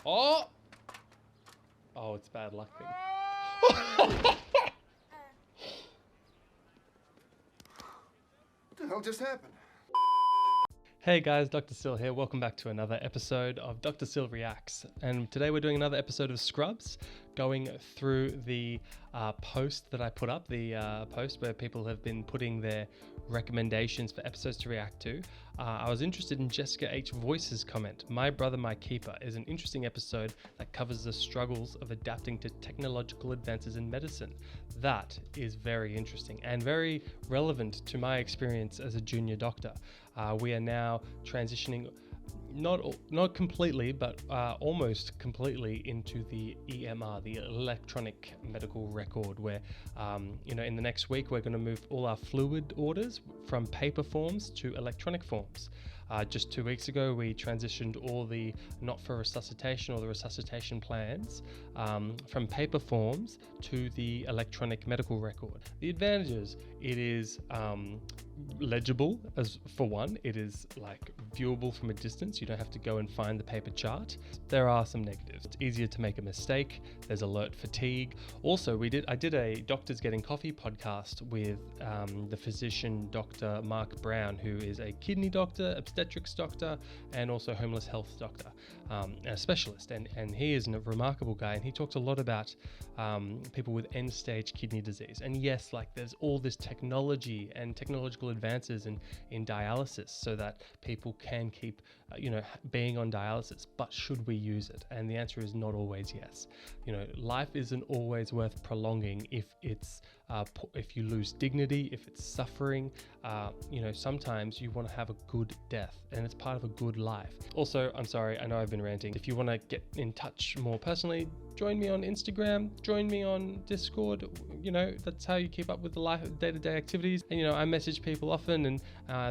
Oh! Oh, it's bad luck thing. What the hell just happened? Hey guys, Dr. Sil here. Welcome back to another episode of Dr. Sil Reacts. And today we're doing another episode of Scrubs, going through the post that I put up, the post where people have been putting their recommendations for episodes to react to. I was interested in Jessica H. Voice's comment. My Brother, My Keeper is an interesting episode that covers the struggles of adapting to technological advances in medicine. That is very interesting and very relevant to my experience as a junior doctor. We are now transitioning not completely, but almost completely into the EMR, the electronic medical record, where in the next week we're going to move all our fluid orders from paper forms to electronic forms. Just 2 weeks ago, we transitioned all the not for resuscitation or the resuscitation plans from paper forms to the electronic medical record. The advantages: it is legible, as for one. It is like viewable from a distance. You don't have to go and find the paper chart. There are some negatives. It's easier to make a mistake. There's alert fatigue. Also, I did a Doctors Getting Coffee podcast with the physician Dr. Mark Brown, who is a kidney doctor, obstetrics doctor, and also homeless health doctor, a specialist. And he is a remarkable guy, and he talks a lot about people with end-stage kidney disease. And yes, like there's all this technology and technological advances in dialysis so that people can keep being on dialysis, but should we use it? And the answer is not always yes. Life isn't always worth prolonging if it's if you lose dignity, if it's suffering. Sometimes you want to have a good death, and it's part of a good life. Also, I'm sorry, I know I've been ranting. If you want to get in touch more personally, join me on Instagram, join me on Discord. That's how you keep up with the life, day-to-day activities. And I message people often, and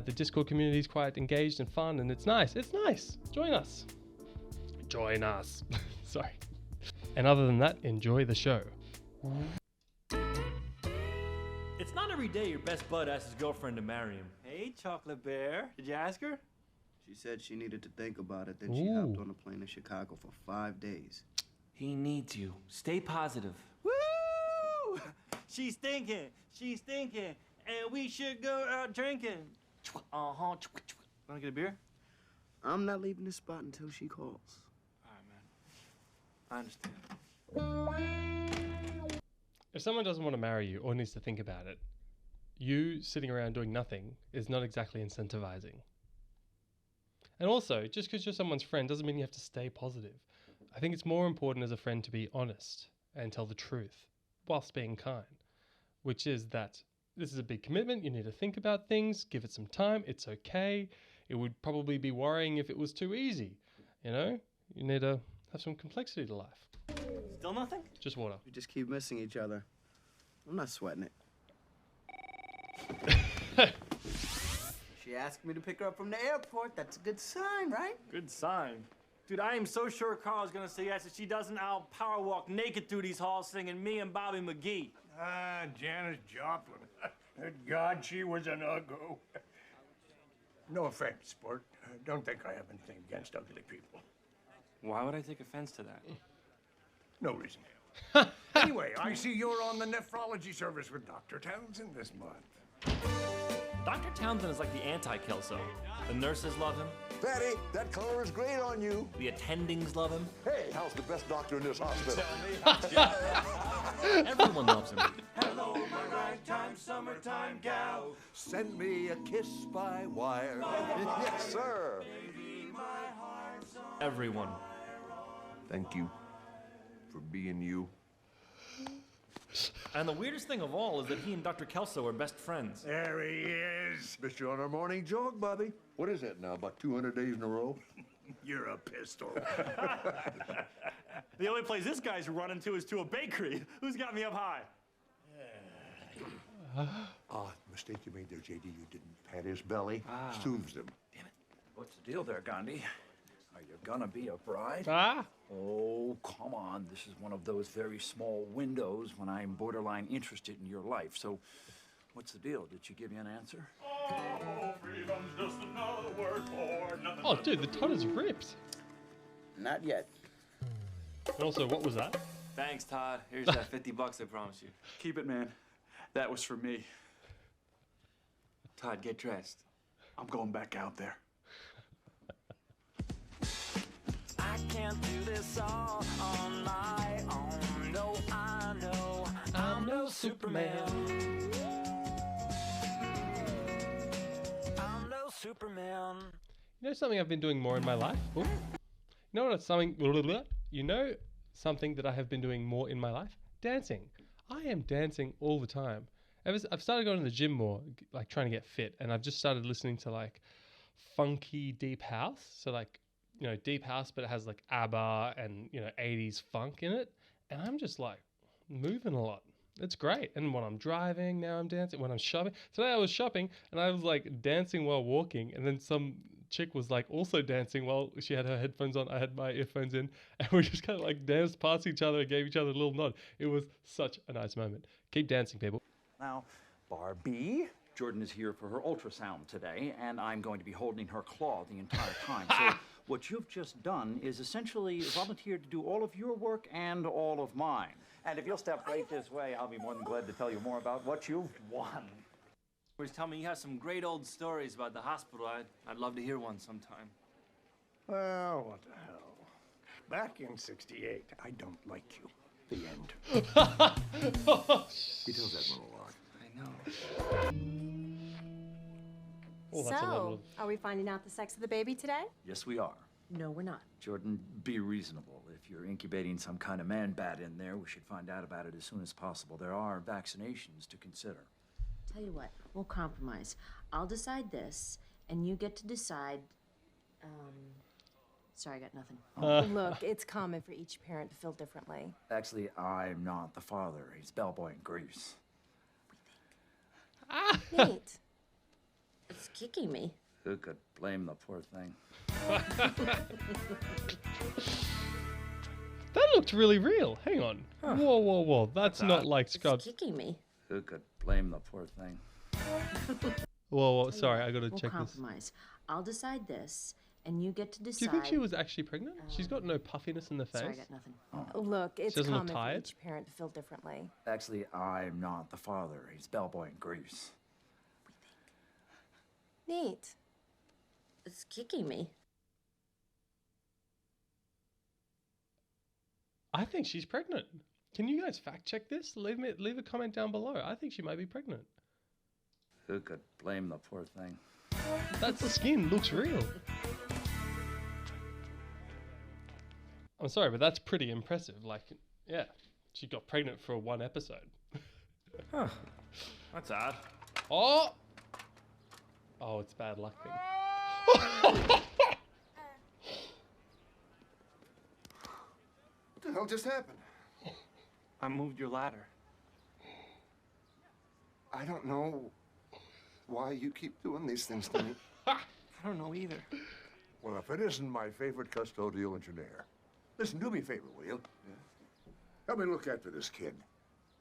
the Discord community is quite engaged and fun, and it's nice. It's nice. Join us. Sorry. And other than that, enjoy the show. It's not every day your best bud asks his girlfriend to marry him. Hey, Chocolate Bear. Did you ask her? She said she needed to think about it, then she hopped on a plane to Chicago for 5 days. He needs you. Stay positive. Woo! She's thinking, and we should go out drinking. Uh-huh. Wanna get a beer? I'm not leaving this spot until she calls. All right, man. I understand. If someone doesn't want to marry you or needs to think about it, you sitting around doing nothing is not exactly incentivizing. And also, just because you're someone's friend doesn't mean you have to stay positive. I think it's more important as a friend to be honest and tell the truth whilst being kind, which is that this is a big commitment. You need to think about things, give it some time. It's okay. It would probably be worrying if it was too easy. You need to have some complexity to life. Still nothing? Just water. We just keep missing each other. I'm not sweating it. She asked me to pick her up from the airport. That's a good sign, right? Good sign. Dude, I am so sure Carla's gonna say yes if she doesn't out power walk naked through these halls singing Me and Bobby McGee. Janis Joplin. God, she was an uggo. No offense, sport. Don't think I have anything against ugly people. Why would I take offense to that? No reason. Anyway, I see you're on the nephrology service with Dr. Townsend this month. Dr. Townsend is like the anti-Kelso. The nurses love him. Fatty, that color is great on you. The attendings love him. Hey, how's the best doctor in this hospital? Everyone loves him. Hello, my ragtime summertime gal. Send me a kiss by wire. Yes, sir. Everyone. Thank you for being you. And the weirdest thing of all is that he and Dr. Kelso are best friends. There he is. Missed you on our morning jog, Bobby. What is that now, about 200 days in a row? You're a pistol. The only place this guy's running to is to a bakery. Who's got me up high? Mistake you made there, JD. You didn't pat his belly. Soothes him. Damn it. What's the deal there, Gandhi? Are you gonna be a bride? Ah! Oh, come on. This is one of those very small windows when I'm borderline interested in your life. So, what's the deal? Did she give you an answer? Freedom's just another word for nothing. Oh, dude, the Totter's ripped. Not yet. And also, what was that? Thanks, Todd. Here's that $50 I promised you. Keep it, man. That was for me. Todd, get dressed. I'm going back out there. I can't do this all on my own. No, I know I'm no Superman. I'm no Superman. You know something I've been doing more in my life? Ooh. You know what? You know something that I have been doing more in my life? Dancing. I am dancing all the time. I've started going to the gym more, like trying to get fit, and I've just started listening to like funky deep house. So like, you know, deep house, but it has like ABBA and, you know, 80s funk in it. And I'm just like moving a lot. It's great. And when I'm driving, now I'm dancing. When I'm shopping, today I was shopping and I was like dancing while walking. And then some chick was like also dancing while she had her headphones on. I had my earphones in, and we just kind of like danced past each other and gave each other a little nod. It was such a nice moment. Keep dancing, people. Now, Barbie, Jordan is here for her ultrasound today, and I'm going to be holding her claw the entire time. So what you've just done is essentially volunteered to do all of your work and all of mine. And if you'll step right this way, I'll be more than glad to tell you more about what you've won. Always tell me you have some great old stories about the hospital. I'd love to hear one sometime. Well, what the hell? Back in '68, I don't like you. The end. He tells that monologue. I know. Oh, that's a lot So, of... are we finding out the sex of the baby today? Yes, we are. No, we're not. Jordan, be reasonable. If you're incubating some kind of man-bat in there, we should find out about it as soon as possible. There are vaccinations to consider. Tell you what, we'll compromise. I'll decide this, and you get to decide, sorry, I got nothing. Look, it's common for each parent to feel differently. Actually, I'm not the father. He's bellboy in Greece. Nate. It's kicking me. Who could blame the poor thing? That looked really real. Hang on. Whoa, whoa, whoa. That's not like Scrubs. It's kicking me. Who could blame the poor thing? Whoa, whoa, sorry. I gotta We'll check this. compromise. I'll decide this, and you get to Do decide. you think she was actually pregnant? She's got no puffiness in the face. Sorry, I got nothing. Look, it's doesn't look common for tired? each parent to feel differently. Actually, I'm not the father. He's bellboy in Greece. Nate. It's kicking me. I think she's pregnant. Can you guys fact check this? Leave a comment down below. I think she might be pregnant. Who could blame the poor thing? That skin looks real. I'm sorry, but that's pretty impressive. Like, yeah, she got pregnant for one episode. Huh. That's odd. Oh! Oh, it's bad luck thing. What the hell just happened? I moved your ladder. I don't know why you keep doing these things to me. I don't know either. Well, if it isn't my favorite custodial engineer. Listen, do me a favor, will you? Yeah. Help me look after this kid.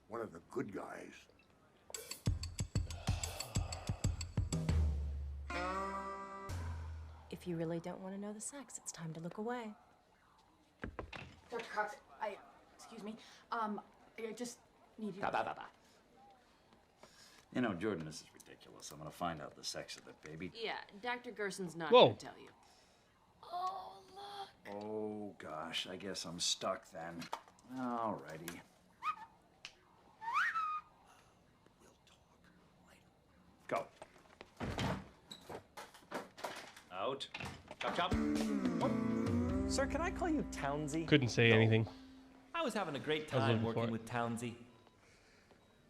One of the good guys. If you really don't want to know the sex, it's time to look away. Dr. Cox, excuse me, I just need you to... You know, Jordan, this is ridiculous. I'm gonna find out the sex of the baby. Yeah, Dr. Gerson's not Whoa. going to tell you. Oh, look. Oh, gosh, I guess I'm stuck then. Alrighty. Go. Out. Chop, chop. Sir, can I call you Townsy? Couldn't say anything. I was having a great I was time looking for working it. with Townsy.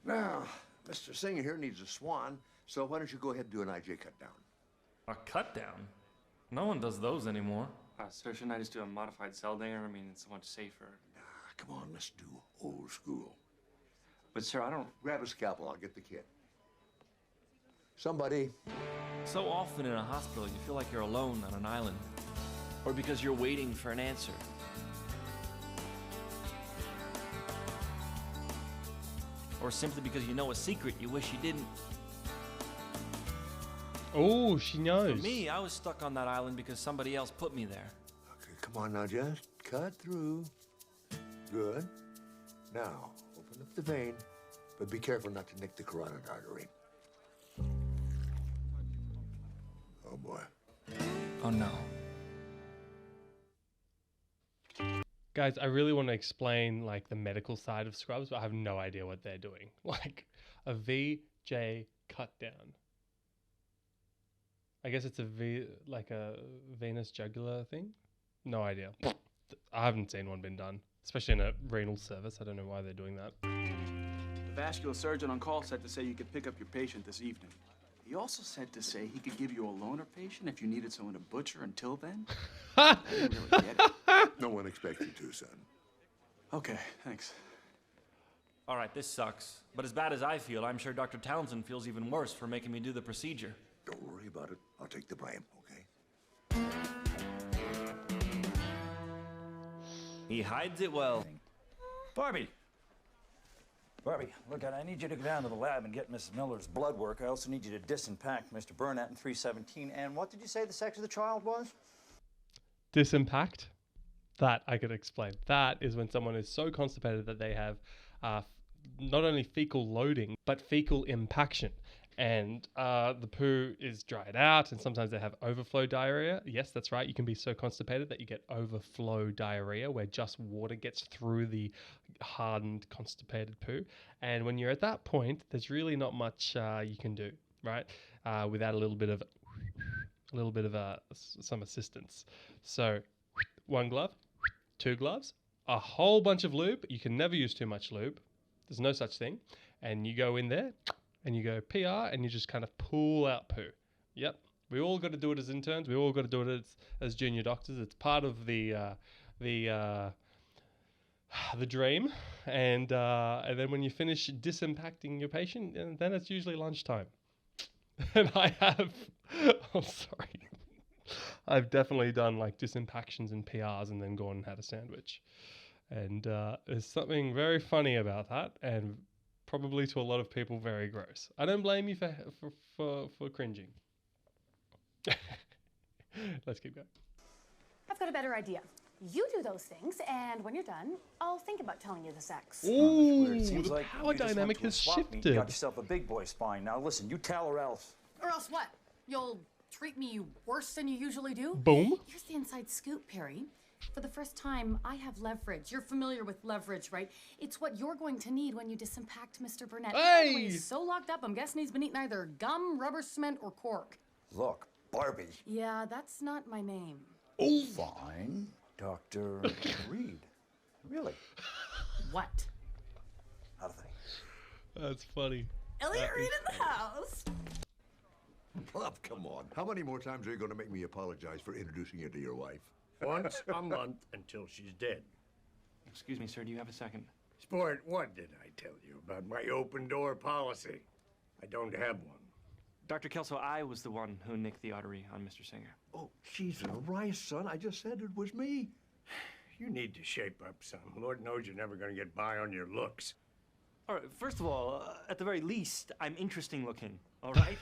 Now, Mr. Singer here needs a swan, so why don't you go ahead and do an IJ cut down? A cut down? No one does those anymore. Sir, shouldn't I just do a modified Seldinger? I mean, it's so much safer. Come on, let's do old school. But, sir, I don't... Grab a scalpel, I'll get the kid. Somebody. So often in a hospital, you feel like you're alone on an island. Or because you're waiting for an answer. Or simply because you know a secret you wish you didn't. Oh, she knows. For me, I was stuck on that island because somebody else put me there. Okay, come on now, just cut through. Good. Now, open up the vein, but be careful not to nick the carotid artery. Oh, boy. Oh no. Guys, I really want to explain like the medical side of scrubs, but I have no idea what they're doing. Like a VJ cut down. I guess it's like a venous jugular thing. No idea. I haven't seen one been done, especially in a renal service. I don't know why they're doing that. The vascular surgeon on call said to say you could pick up your patient this evening. He also said to say he could give you a loaner patient if you needed someone to butcher until then. I didn't really get it. No one expects you to, son. Okay, thanks. All right, this sucks. But as bad as I feel, I'm sure Dr. Townsend feels even worse for making me do the procedure. Don't worry about it. I'll take the blame, okay? He hides it well. Barbie! Barbie, look, I need you to go down to the lab and get Mrs. Miller's blood work. I also need you to disimpact Mr. Burnett in 317. And what did you say the sex of the child was? Disimpact? That I could explain. That is when someone is so constipated that they have not only fecal loading, but fecal impaction. And the poo is dried out, and sometimes they have overflow diarrhea. Yes, that's right. You can be so constipated that you get overflow diarrhea, where just water gets through the hardened, constipated poo. And when you're at that point, there's really not much you can do, right? Without a little bit of some assistance. So, one glove, two gloves, a whole bunch of lube. You can never use too much lube. There's no such thing. And you go in there, and you go PR, and you just kind of pull out poo. Yep. We all got to do it as interns. We all got to do it as junior doctors. It's part of the dream. And then when you finish disimpacting your patient, and then it's usually lunchtime. And I've definitely done like disimpactions and PRs and then gone and had a sandwich. And there's something very funny about that, and probably to a lot of people very gross. I don't blame you for cringing. Let's keep going. I've got a better idea. You do those things, and when you're done, I'll think about telling you the sex. Ooh, It seems the like power you just dynamic went to a has swap meet and shifted. got yourself a big boy spine. Now listen, you tell her else. Or else what? You'll treat me worse than you usually do? Boom. Here's the inside scoop, Perry. For the first time, I have leverage. You're familiar with leverage, right? It's what you're going to need when you disimpact Mr. Burnett. Hey! By the way, he's so locked up, I'm guessing he's been eating either gum, rubber cement, or cork. Look, Barbie. Yeah, that's not my name. Oh, fine. Dr. Reed. Really? What? How do they? That's funny. Elliot Reed in the house. Bob, come on. How many more times are you going to make me apologize for introducing you to your wife? Once a month until she's dead. Excuse me, sir, do you have a second? Sport, what did I tell you about my open door policy? I don't have one. Dr. Kelso, I was the one who nicked the artery on Mr. Singer. Oh, Jesus Christ, son. I just said it was me. You need to shape up some. Lord knows you're never going to get by on your looks. All right, first of all, at the very least, I'm interesting looking, all right?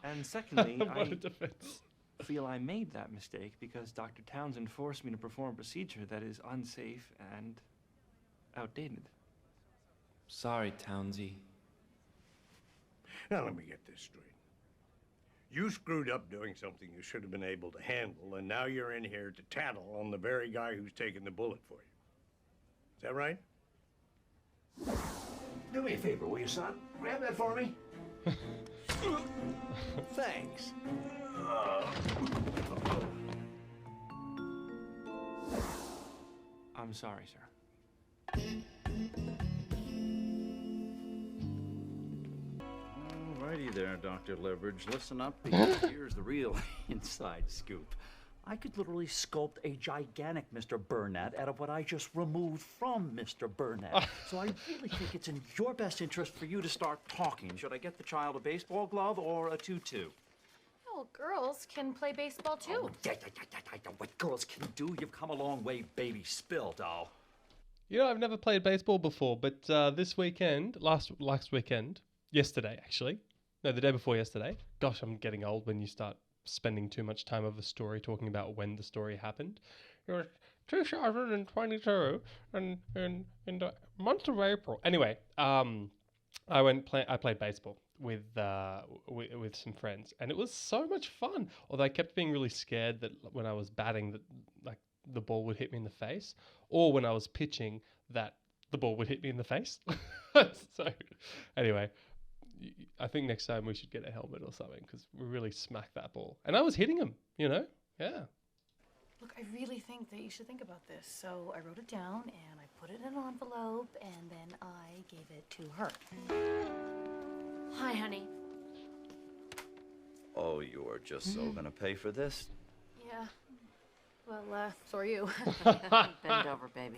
And secondly, What a defense. I feel I made that mistake because Dr. Townsend forced me to perform a procedure that is unsafe and outdated. Sorry, Townsy. Now, let me get this straight. You screwed up doing something you should have been able to handle, and now you're in here to tattle on the very guy who's taking the bullet for you. Is that right? Do me a favor, will you, son? Grab that for me. Thanks. I'm sorry, sir. Alrighty there, Dr. Leverage. Listen up, because here's the real inside scoop. I could literally sculpt a gigantic Mr. Burnett out of what I just removed from Mr. Burnett. So I really think it's in your best interest for you to start talking. Should I get the child a baseball glove or a tutu? Oh, girls can play baseball too. Oh, yeah, what girls can do, you've come a long way, baby. Spill, doll. You know, I've never played baseball before, but this weekend, last weekend, yesterday actually, no, the day before yesterday. Gosh, I'm getting old when you start spending too much time of a story talking about when the story happened. It was 2022 in the month of April. Anyway, I played baseball with some friends, and it was so much fun. Although I kept being really scared that when I was batting, that like the ball would hit me in the face, or when I was pitching, that the ball would hit me in the face. So, anyway, I think next time we should get a helmet or something because we really smacked that ball, and I was hitting him. Yeah. Look, I really think that you should think about this. So I wrote it down and I put it in an envelope and then I gave it to her. Hi, honey. Oh, you are just so gonna pay for this? Yeah. Well, so are you. Bend over, baby.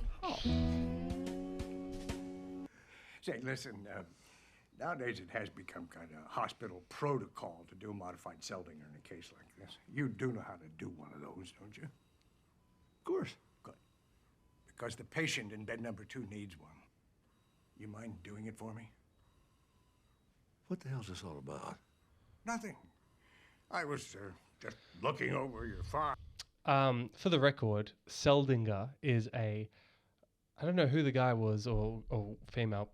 Say, listen, nowadays it has become kind of hospital protocol to do a modified Seldinger in a case like this. You do know how to do one of those, don't you? Of course. Good. Because the patient in bed number 2 needs one. You mind doing it for me? What the hell's this all about? Nothing. I was just looking over your file. For the record, Seldinger is I don't know who the guy was or female,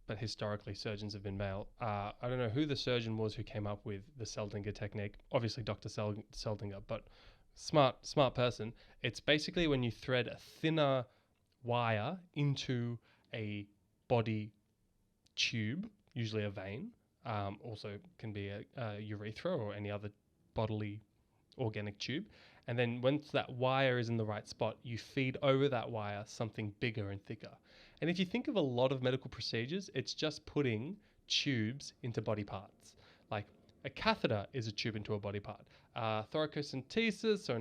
but historically surgeons have been male. I don't know who the surgeon was who came up with the Seldinger technique. Obviously Dr. Seldinger, but smart person. It's basically when you thread a thinner wire into a body tube, usually a vein, also can be a urethra or any other bodily organic tube. And then once that wire is in the right spot, you feed over that wire something bigger and thicker. And if you think of a lot of medical procedures, it's just putting tubes into body parts. Like a catheter is a tube into a body part. Thoracentesis, or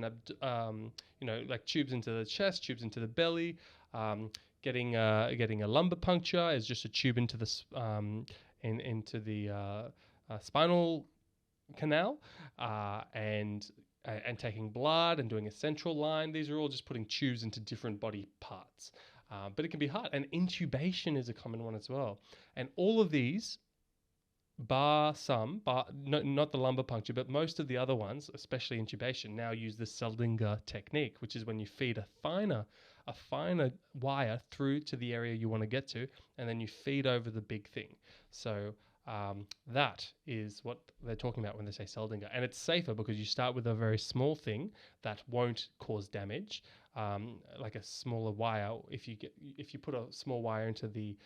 like tubes into the chest, tubes into the belly. Getting a lumbar puncture is just a tube into the spinal canal, and taking blood and doing a central line. These are all just putting tubes into different body parts. But it can be hard. And intubation is a common one as well. And all of these, not the lumbar puncture, but most of the other ones, especially intubation, now use the Seldinger technique, which is when you feed a finer wire through to the area you want to get to, and then you feed over the big thing. So that is what they're talking about when they say Seldinger. And it's safer because you start with a very small thing that won't cause damage, like a smaller wire. If you put a small wire into the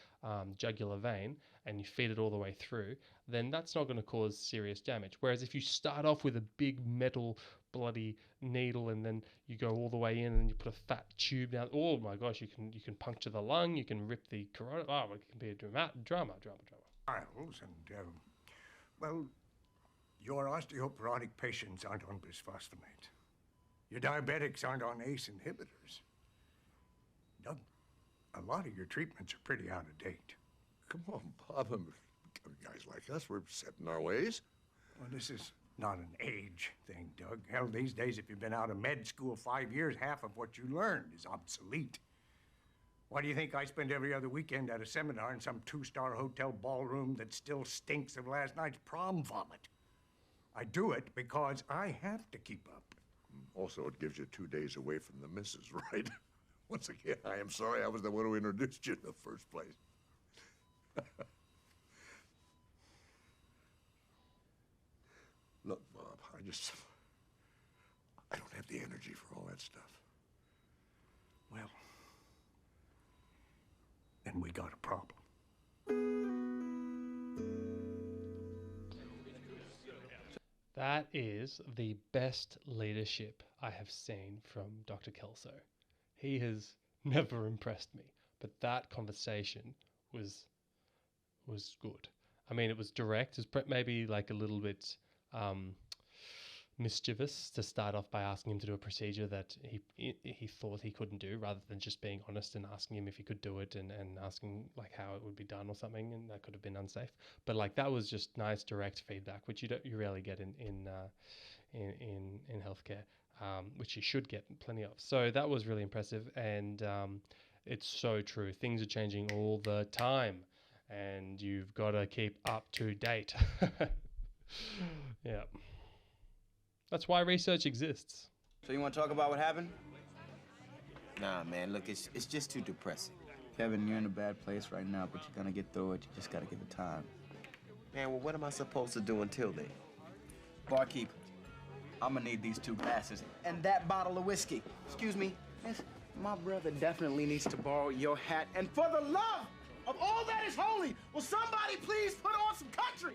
jugular vein and you feed it all the way through, then that's not going to cause serious damage. Whereas if you start off with a big metal bloody needle and then you go all the way in and you put a fat tube down, oh my gosh, you can puncture the lung, you can rip the carotid. Oh, it can be a drama. Files and, well, your osteoporotic patients aren't on bisphosphonate. Your diabetics aren't on ACE inhibitors. Doug, a lot of your treatments are pretty out of date. Come on, Bob. Guys like us, we're set in our ways. Well, this is not an age thing, Doug. Hell, these days, if you've been out of med school 5 years, half of what you learned is obsolete. Why do you think I spend every other weekend at a seminar in some 2-star hotel ballroom that still stinks of last night's prom vomit? I do it because I have to keep up. Also, it gives you 2 days away from the missus, right? Once again, I am sorry I was the one who introduced you in the first place. Look, Bob, I don't have the energy for all that stuff. Well, then we got a problem. That is the best leadership I have seen from Dr. Kelso. He has never impressed me, but that conversation was good. I mean, it was direct. It was maybe like a little bit mischievous to start off by asking him to do a procedure that he thought he couldn't do, rather than just being honest and asking him if he could do it and asking like how it would be done or something, and that could have been unsafe. But like that was just nice direct feedback, which you rarely get in healthcare, which you should get plenty of. So that was really impressive, and it's so true. Things are changing all the time, and you've got to keep up to date. Yeah. That's why research exists. So you want to talk about what happened? Nah, man, look, it's just too depressing. Kevin, you're in a bad place right now, but you're gonna get through it. You just gotta give it time. Man, well, what am I supposed to do until then? Barkeep, I'm gonna need these 2 glasses and that bottle of whiskey. Excuse me, miss, my brother definitely needs to borrow your hat. And for the love of all that is holy, will somebody please put on some country?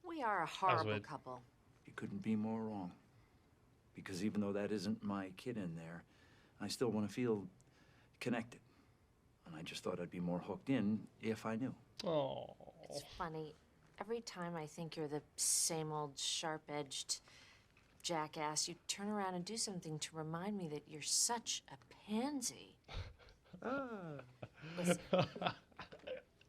We are a horrible couple. You couldn't be more wrong. Because even though that isn't my kid in there, I still want to feel connected. And I just thought I'd be more hooked in if I knew. Oh. It's funny. Every time I think you're the same old sharp-edged jackass, you turn around and do something to remind me that you're such a pansy. Listen,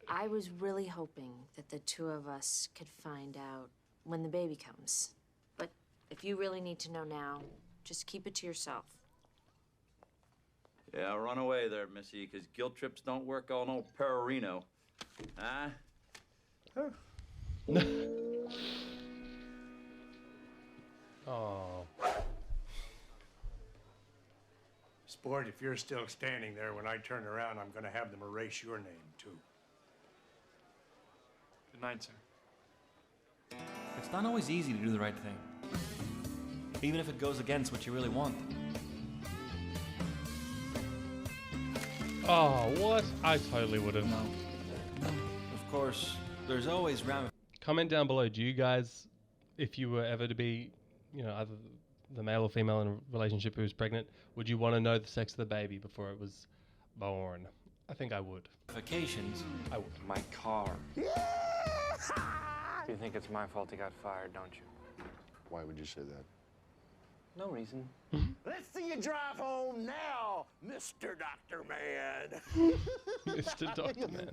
I was really hoping that the 2 of us could find out when the baby comes. But if you really need to know now, just keep it to yourself. Yeah, run away there, Missy, because guilt trips don't work on old Perorino. Huh? Oh. Sport, if you're still standing there when I turn around, I'm gonna have them erase your name, too. Good night, sir. It's not always easy to do the right thing, even if it goes against what you really want. Oh, what? I totally would have. No. Of course, there's always Comment down below. Do you guys, if you were ever to be, you know, either the male or female in a relationship who was pregnant, would you want to know the sex of the baby before it was born? I think I would. ramifications. I would. My car. You think it's my fault he got fired, don't you? Why would you say that? No reason. Let's see you drive home now, Mr. Doctor Man. Mr. Doctor Man.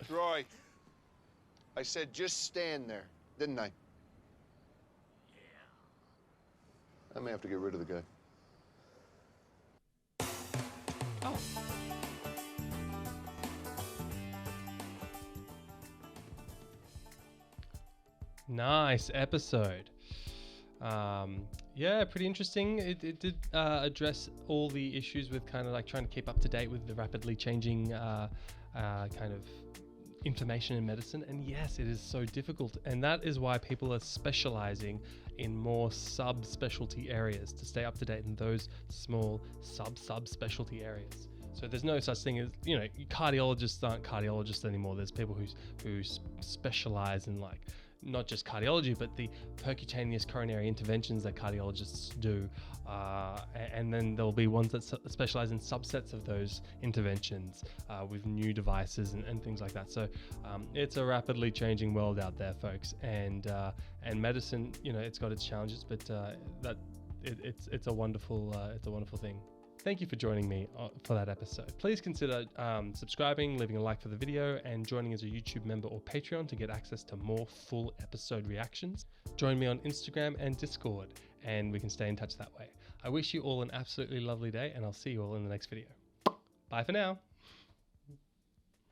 Troy, I said just stand there, didn't I? Yeah. I may have to get rid of the guy. Nice episode. Yeah, pretty interesting. It did address all the issues with kind of like trying to keep up to date with the rapidly changing kind of information in medicine. And yes, it is so difficult. And that is why people are specializing in more subspecialty areas to stay up to date in those small subspecialty areas. So there's no such thing as, you know, cardiologists aren't cardiologists anymore. There's people who specialize in like not just cardiology, but the percutaneous coronary interventions that cardiologists do. And then there'll be ones that specialize in subsets of those interventions with new devices and things like that. So it's a rapidly changing world out there, folks. And medicine, you know, it's got its challenges, but it's a wonderful thing. Thank you for joining me for that episode. Please consider subscribing, leaving a like for the video, and joining as a YouTube member or Patreon to get access to more full episode reactions. Join me on Instagram and Discord, and we can stay in touch that way. I wish you all an absolutely lovely day, and I'll see you all in the next video. Bye for now.